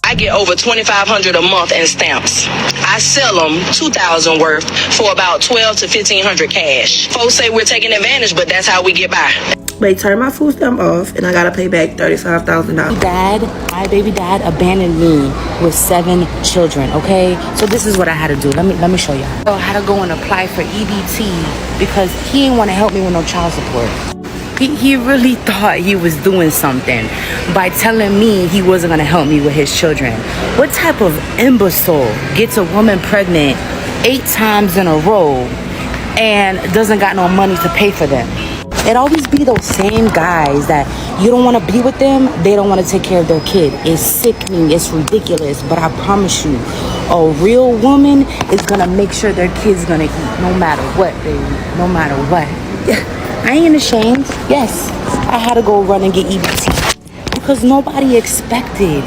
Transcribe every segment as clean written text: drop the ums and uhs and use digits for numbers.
I get over $2,500 a month in stamps. I sell them $2,000 worth for about $1,200 to $1,500 cash. Folks say we're taking advantage, but that's how we get by. They turned my food stamp off, and I gotta pay back $35,000. My baby dad abandoned me with 7 children, okay? So this is what I had to do. Let me show y'all. So I had to go and apply for EBT because he didn't want to help me with no child support. He really thought he was doing something by telling me he wasn't gonna help me with his children. What type of imbecile gets a woman pregnant 8 times in a row and doesn't got no money to pay for them? It always be those same guys that you don't want to be with them, they don't want to take care of their kid. It's sickening, it's ridiculous, but I promise you, a real woman is gonna make sure their kid's gonna eat no matter what, baby, no matter what. I ain't ashamed. Yes, I had to go run and get EBT because nobody expected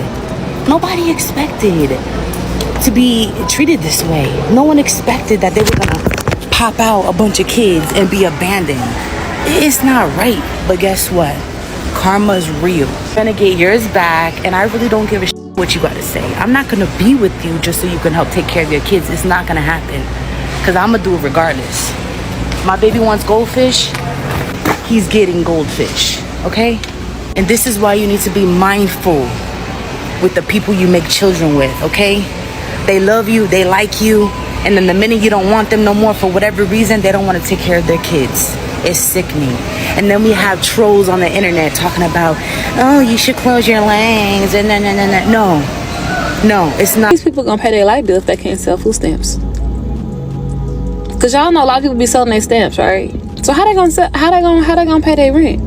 to be treated this way. No one expected that they were gonna pop out a bunch of kids and be abandoned. It's not right, but guess what? Karma's real. You're gonna get yours back, and I really don't give a shit what you gotta say. I'm not gonna be with you just so you can help take care of your kids. It's not gonna happen, because I'm gonna do it regardless. My baby wants goldfish, he's getting goldfish, okay? And this is why you need to be mindful with the people you make children with, okay? They love you, they like you, and then the minute you don't want them no more for whatever reason, they don't want to take care of their kids. It's sickening. And then we have trolls on the internet talking about, oh, you should close your legs, and no, it's not. These people gonna pay their light bill if they can't sell food stamps. Cause y'all know a lot of people be selling their stamps, right? So how they gonna pay their rent?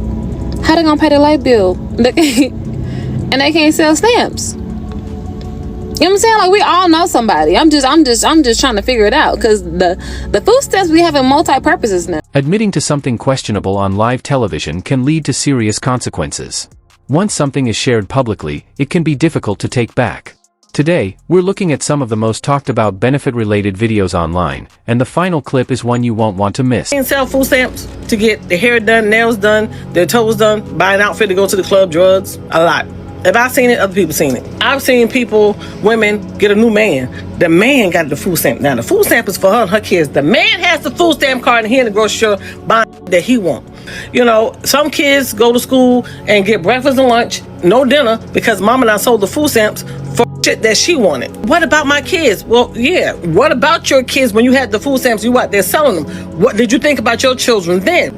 How they gonna pay their light bill? And they can't sell stamps. You know what I'm saying? Like, we all know somebody. I'm just trying to figure it out, because the food stamps we have in multi-purposes now. Admitting to something questionable on live television can lead to serious consequences. Once something is shared publicly, it can be difficult to take back. Today, we're looking at some of the most talked about benefit-related videos online, and the final clip is one you won't want to miss. They sell food stamps to get their hair done, nails done, their toes done, buy an outfit to go to the club, drugs, a lot. If I've seen it, other people seen it. I've seen people, women, get a new man. The man got the food stamp. Now, the food stamp is for her and her kids. The man has the food stamp card and he in the grocery store buying that he want. You know, some kids go to school and get breakfast and lunch, no dinner, because mama done sold the food stamps for shit that she wanted. What about my kids? Well, yeah, what about your kids when you had the food stamps, you out there selling them? What did you think about your children then?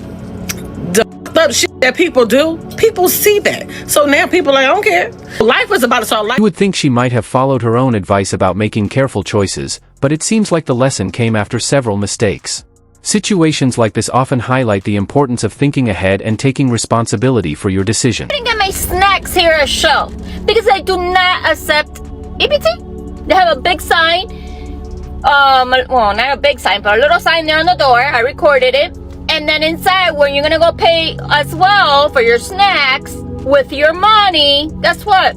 The shit that people do, people see that. So now people are like, I don't care. Life is about to start life. You would think she might have followed her own advice about making careful choices, but it seems like the lesson came after several mistakes. Situations like this often highlight the importance of thinking ahead and taking responsibility for your decision. I didn't get my snacks here at Shell because I do not accept EBT. They have a big sign, well, not a big sign, but a little sign there on the door. I recorded it. And then inside, when you're gonna go pay as well for your snacks with your money, guess what?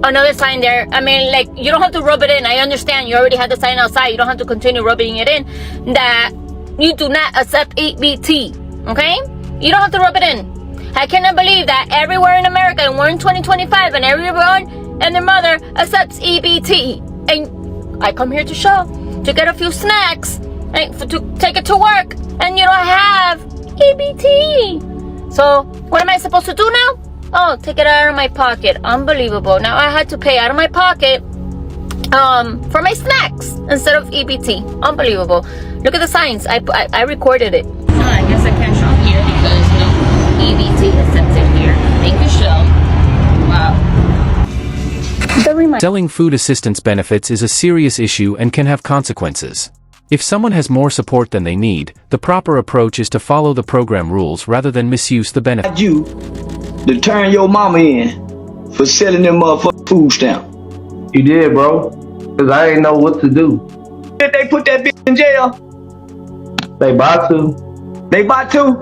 Another sign there. I mean, like, you don't have to rub it in. I understand you already had the sign outside. You don't have to continue rubbing it in. That you do not accept EBT, okay? You don't have to rub it in. I cannot believe that everywhere in America, and we're in 2025, and everyone and their mother accepts EBT. And I come here to show, to get a few snacks, right, to take it to work, and you don't have EBT. So what am I supposed to do now? Oh, take it out of my pocket. Unbelievable. Now I had to pay out of my pocket for my snacks instead of EBT. Unbelievable. Look at the signs. I recorded it. I guess I can't shop here because no EBT accepted here. Thank you, Shell. Wow. Selling food assistance benefits is a serious issue and can have consequences. If someone has more support than they need, the proper approach is to follow the program rules rather than misuse the benefit. You to turn your mama in for selling them motherfucking food stamp. You did, bro. Cause I didn't know what to do. Did they put that bitch in jail? They about to. They about to?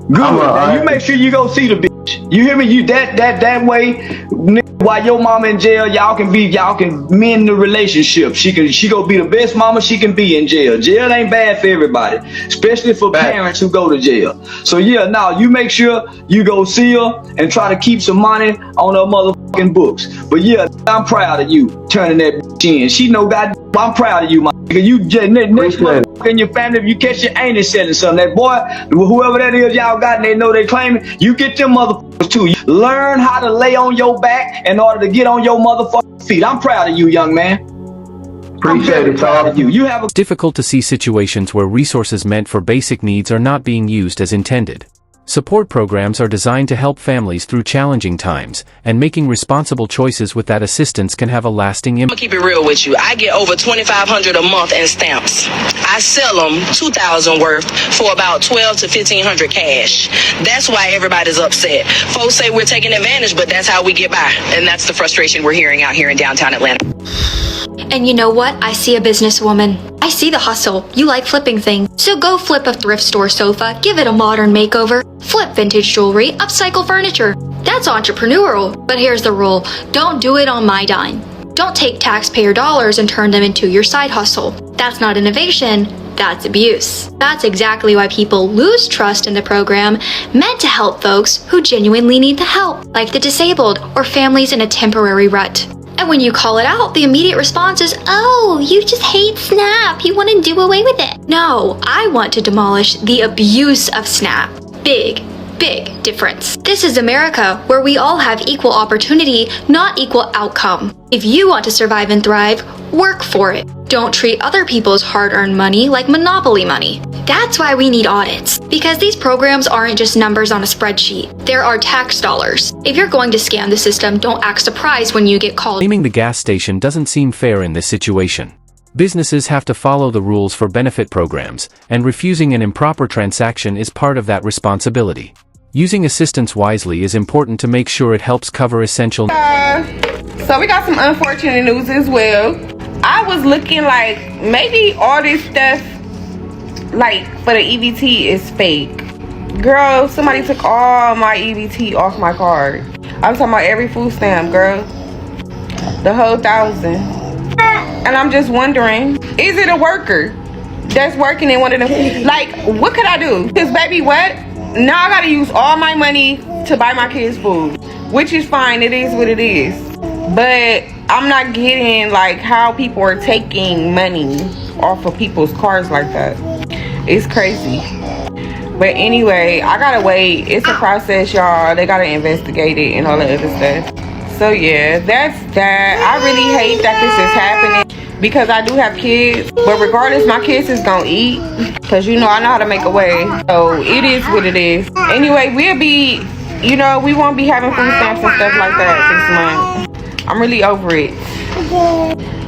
Good. Now you make sure you go see the bitch. You hear me? You that way, nigga, while your mama in jail, y'all can mend the relationship. She go be the best mama she can be in jail. Jail ain't bad for everybody, especially for parents who go to jail. So yeah, now you make sure you go see her and try to keep some money on her motherfucking books. But yeah, I'm proud of you turning that bitch in. She know God, I'm proud of you, my nigga. You just next motherfucker in your family, if you catch your auntie selling something, that boy, whoever that is y'all got and they know they claiming, you get them motherfuckers too. You learn how to lay on your back in order to get on your motherfucking feet. I'm proud of you, young man. Appreciate it, proud of you. You have a It's difficult to see situations where resources meant for basic needs are not being used as intended. Support programs are designed to help families through challenging times, and making responsible choices with that assistance can have a lasting I'm impact. gonna keep it real with you. I get over $2,500 a month in stamps. I sell them $2,000 worth for about $1,200 to $1,500 cash. That's why everybody's upset. Folks say we're taking advantage, but that's how we get by. And that's the frustration we're hearing out here in downtown Atlanta. And you know what? I see a businesswoman. I see the hustle. You like flipping things. So go flip a thrift store sofa, give it a modern makeover, flip vintage jewelry, upcycle furniture. That's entrepreneurial. But here's the rule. Don't do it on my dime. Don't take taxpayer dollars and turn them into your side hustle. That's not innovation. That's abuse. That's exactly why people lose trust in the program meant to help folks who genuinely need the help, like the disabled or families in a temporary rut. And when you call it out, the immediate response is, oh, you just hate SNAP. You want to do away with it. No, I want to demolish the abuse of SNAP. Big difference. This is America, where we all have equal opportunity, not equal outcome. If you want to survive and thrive, work for it. Don't treat other people's hard-earned money like monopoly money. That's why we need audits, because these programs aren't just numbers on a spreadsheet. There are tax dollars. If you're going to scam the system, don't act surprised when you get called. Blaming the gas station doesn't seem fair in this situation. Businesses have to follow the rules for benefit programs, and refusing an improper transaction is part of that responsibility. Using assistance wisely is important to make sure it helps cover essential needs. So we got some unfortunate news as well. I was looking like maybe all this stuff like for the EBT is fake. Girl, somebody took all my EBT off my card. I'm talking about every food stamp, girl. The whole 1,000. And I'm just wondering, is it a worker that's working in one of them? Like, what could I do? Because baby, what? Now I gotta use all my money to buy my kids food, which is fine. It is what it is. But I'm not getting like how people are taking money off of people's cards like that. It's crazy. But anyway, I gotta wait. It's a process, y'all. They gotta investigate it and all that other stuff. So yeah, that's that. I really hate that this is happening because I do have kids. But regardless, my kids is gonna eat. Because you know I know how to make a way. So it is what it is. Anyway, we'll be, you know, we won't be having food stamps and stuff like that this month. I'm really over it.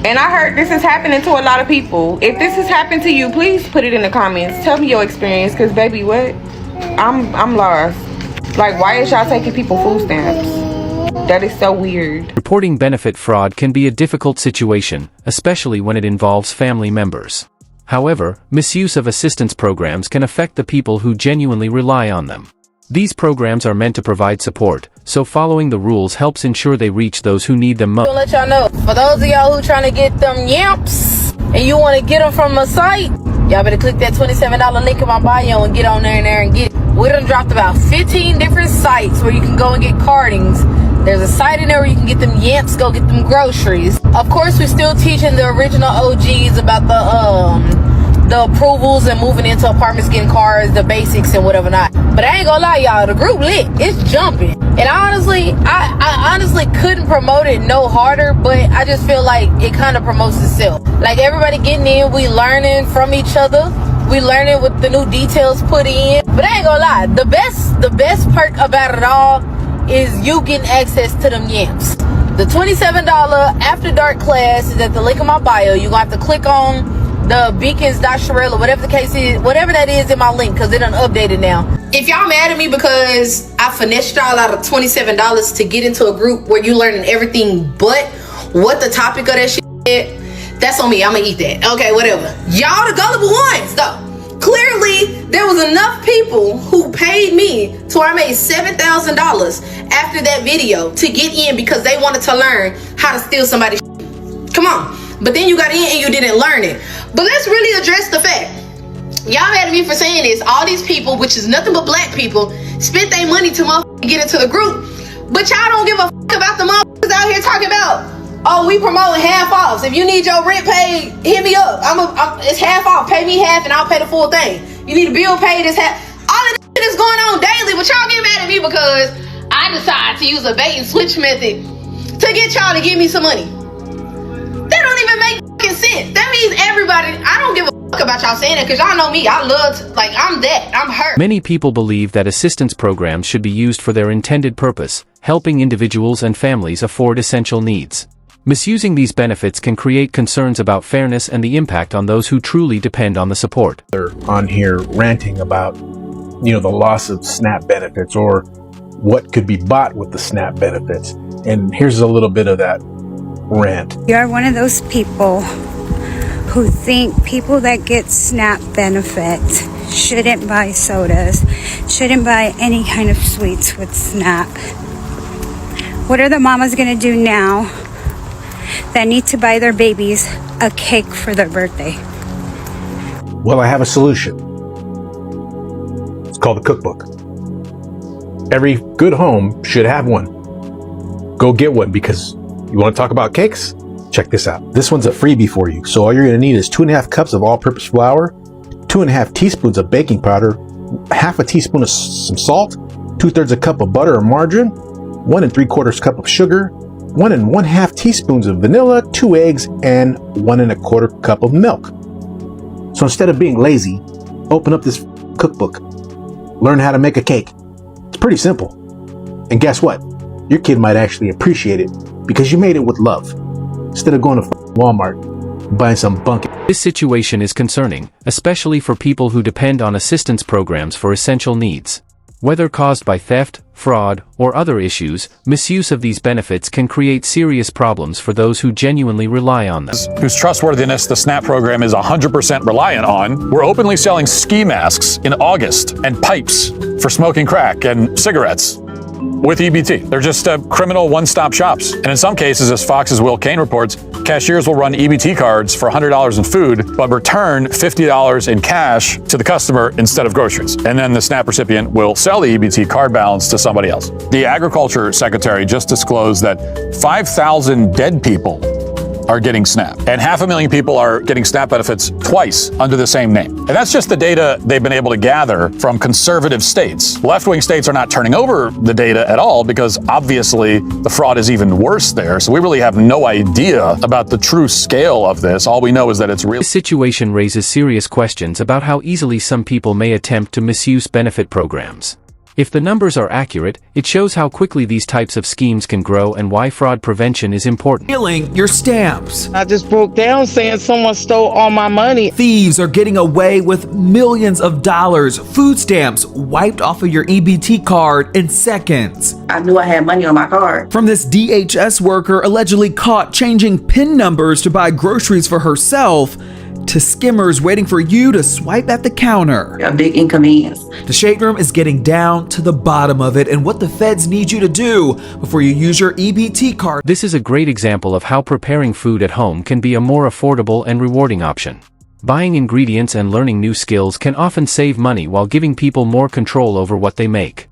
And I heard this is happening to a lot of people. If this has happened to you, please put it in the comments. Tell me your experience, because baby, what? I'm lost. Like, why is y'all taking people food stamps? That is so weird. Reporting benefit fraud can be a difficult situation, especially when it involves family members. However, misuse of assistance programs can affect the people who genuinely rely on them. These programs are meant to provide support, so following the rules helps ensure they reach those who need them most. I'll let y'all know, for those of y'all who trying to get them yamps and you want to get them from a site, y'all better click that $27 link in my bio and get on there and get it. We done dropped about 15 different sites where you can go and get cardings. There's a site in there where you can get them yamps, go get them groceries. Of course, we're still teaching the original OGs about the approvals and moving into apartments, getting cars, the basics and whatever not. But I ain't gonna lie, y'all, the group lit. It's jumping. And I honestly couldn't promote it no harder, but I just feel like it kind of promotes itself. Like, everybody getting in, we learning from each other. We learning with the new details put in. But I ain't gonna lie, the best perk about it all is you getting access to them yamps. The $27 after dark class is at the link in my bio. You're gonna have to click on the beacons.sherelle or whatever the case is, whatever that is in my link, because it done updated now. If y'all mad at me because I finessed y'all out of $27 to get into a group where you learning everything but what the topic of that shit is, that's on me. I'm gonna eat that. Okay, whatever. Y'all the gullible ones though. Clearly, there was enough people who paid me to where I made $7,000 after that video to get in because they wanted to learn how to steal somebody's shit. Come on. But then you got in and you didn't learn it. But let's really address the fact. Y'all mad at me for saying this. All these people, which is nothing but black people, spent their money to motherfucking get into the group. But y'all don't give a fuck about the motherfuckers out here talking about, oh, we promoting half offs. If you need your rent paid, hit me up. It's half off. Pay me half and I'll pay the full thing. You need a bill paid, it's half. All of this shit is going on daily, but y'all get mad at me because I decide to use a bait and switch method to get y'all to give me some money. That don't even make fucking sense. That means everybody, I don't give a fuck about y'all saying that because y'all know me. I love to, like, I'm hurt. Many people believe that assistance programs should be used for their intended purpose, helping individuals and families afford essential needs. Misusing these benefits can create concerns about fairness and the impact on those who truly depend on the support. They're on here ranting about, the loss of SNAP benefits or what could be bought with the SNAP benefits. And here's a little bit of that rant. You're one of those people who think people that get SNAP benefits shouldn't buy sodas, shouldn't buy any kind of sweets with SNAP. What are the mamas gonna do now that need to buy their babies a cake for their birthday? Well, I have a solution. It's called a cookbook. Every good home should have one. Go get one because you want to talk about cakes? Check this out. This one's a freebie for you. So all you're going to need is 2.5 cups of all-purpose flour, 2.5 teaspoons of baking powder, half a teaspoon of some salt, 2/3 a cup of butter or margarine, 1 3/4 cup of sugar, 1 1/2 teaspoons of vanilla, 2 eggs, and 1 1/4 cup of milk. So instead of being lazy, open up this cookbook. Learn how to make a cake. It's pretty simple. And guess what? Your kid might actually appreciate it because you made it with love. Instead of going to Walmart and buying some bunk. This situation is concerning, especially for people who depend on assistance programs for essential needs. Whether caused by theft, fraud, or other issues, misuse of these benefits can create serious problems for those who genuinely rely on them. Whose trustworthiness the SNAP program is 100% reliant on, we're openly selling ski masks in August and pipes for smoking crack and cigarettes with EBT. They're just criminal one-stop shops. And in some cases, as Fox's Will Kane reports, cashiers will run EBT cards for $100 in food, but return $50 in cash to the customer instead of groceries. And then the SNAP recipient will sell the EBT card balance to somebody else. The Agriculture Secretary just disclosed that 5,000 dead people are getting SNAP, and 500,000 people are getting SNAP benefits twice under the same name. And that's just the data they've been able to gather from conservative states. Left-wing states are not turning over the data at all because obviously the fraud is even worse there. So we really have no idea about the true scale of this. All we know is that it's real. This situation raises serious questions about how easily some people may attempt to misuse benefit programs. If the numbers are accurate, it shows how quickly these types of schemes can grow and why fraud prevention is important. Stealing your stamps. I just broke down saying someone stole all my money. Thieves are getting away with millions of dollars. Food stamps wiped off of your EBT card in seconds. I knew I had money on my card. From this DHS worker allegedly caught changing PIN numbers to buy groceries for herself, to skimmers waiting for you to swipe at the counter. A big inconvenience. The Shade Room is getting down to the bottom of it and what the feds need you to do before you use your EBT card. This is a great example of how preparing food at home can be a more affordable and rewarding option. Buying ingredients and learning new skills can often save money while giving people more control over what they make.